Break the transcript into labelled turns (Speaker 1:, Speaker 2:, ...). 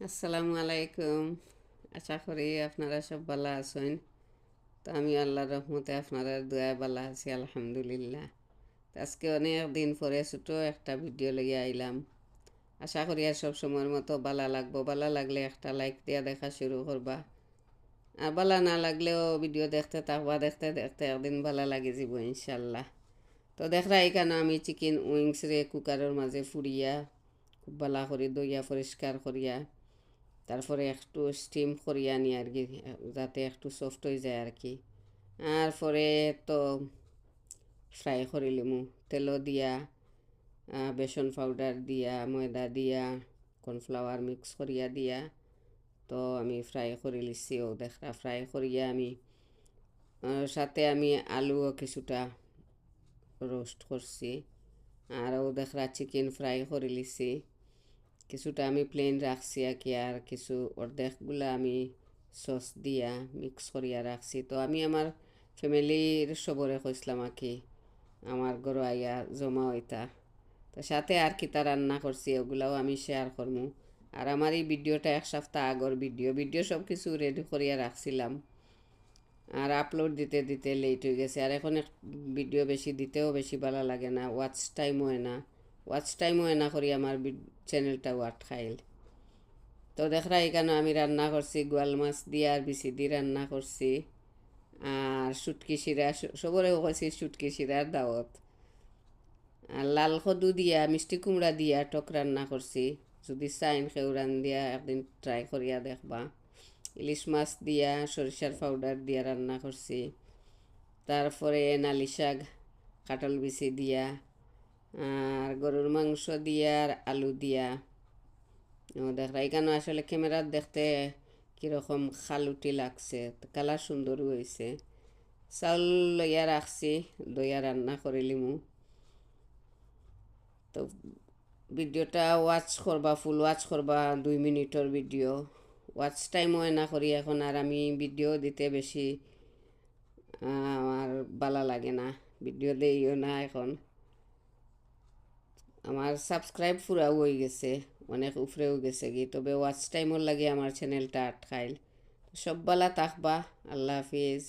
Speaker 1: আসসালামু আলাইকুম। আশা করি আপনারা সব ভালো আছেন। তো আমি আল্লাহর রহমতে আপনারা দোয়া ভালো আছি, আলহামদুলিল্লাহ। তো আজকে অনেক দিন পরে ছোটো একটা ভিডিও লইয়া আইলাম। আশা করি আর সব সময়ের মতো ভালো লাগবো। ভালো লাগলে একটা লাইক দিয়া দেখা শুরু করবা, আর ভালো না লাগলেও ভিডিও দেখতে থাকবা, দেখতে দেখতে একদিন ভালো লাগে যাব ইনশাল্লাহ। তো দেখরা এখানে আমি চিকেন উইংস রে কুকারের মাঝে ফুরিয়া খুব ভালো করে দইয়া পরিষ্কার করিয়া তারপরে একটু স্টিম করিয়া নি আর কি, যাতে একটু সফট হয়ে যায় আর কি। আর পরে তো ফ্রাই করে লিমু তেল দিয়া, বেসন পাউডার দিয়া, ময়দা দিয়া, কর্নফ্লাওয়ার মিক্স করিয়া দিয়া তো আমি ফ্রাই করে লিছি। ও দেখা ফ্রাই করিয়া আমি সাথে আমি আলুও কিছুটা রোস্ট করছি। আর ও দেখা চিকেন ফ্রাই করে লিছি। কিছুটা আমি প্লেন রাখছি আর কি, আর কিছু অর্ধেকগুলা আমি সস দিয়া মিক্স করিয়া রাখছি। তো আমি আমার ফ্যামিলির সবরে কইসলাম আর কি আমার ঘরে আইয়া জমা হইতা। তো সাথে আর কি তা রান্না করছি ওগুলাও আমি শেয়ার করবো। আর আমার এই ভিডিওটা এক সপ্তাহ আগর ভিডিও সব কিছু রেডি করিয়া রাখছিলাম, আর আপলোড দিতে দিতে লেট হয়ে গেছে। আর এখন ভিডিও বেশি দিতেও বেশি ভালো লাগে না, ওয়াচ টাইমও হয় না করি আমার চ্যানেলটা ওয়াট খাইল। তো দেখরা এখানে আমি রান্না করছি গোয়াল মাছ দিয়ে আর বিচি দিয়ে রান্না করছি। আর শুটকি শিরা, সবরে কইছি শুটকি শিরার দাওয়াত। আর লাল কদু দিয়া মিষ্টি কুমড়া দিয়া টক রান্না করছি। যদি চাইন খেউ রান দিয়া একদিন ট্রাই করিয়া দেখবা। ইলিশ মাছ দিয়া সরিষার পাউডার দিয়া রান্না করছি। তারপরে নালি শাক কাটল বিচি দিয়া, আর গরুর মাংস দিয়া আর আলু দিয়া। দেখা এখানে আসলে ক্যামেরার দেখতে কীরকম খালুটি লাগছে, কালার সুন্দরও হয়েছে। চাউল লইয়া রাখছি, দইয়া রান্না করে লিমু। তো ভিডিওটা ওয়াচ করবা, ফুল ওয়াচ করবা, 2 মিনিটের ভিডিও। ওয়াচ টাইম হয় না করি এখন, আর আমি ভিডিও দিতে বেশি আমার ভালো লাগে না, ভিডিও দেইও না এখন। আমার সাবস্ক্রাইব পুরাও হয়ে গেছে, অনেক উপরেও গেছে কি, তবে ওয়াচ টাইমর লাগে আমার চ্যানেলটা আটকাইল। সব বালা থাকবা, আল্লাহ হাফিজ।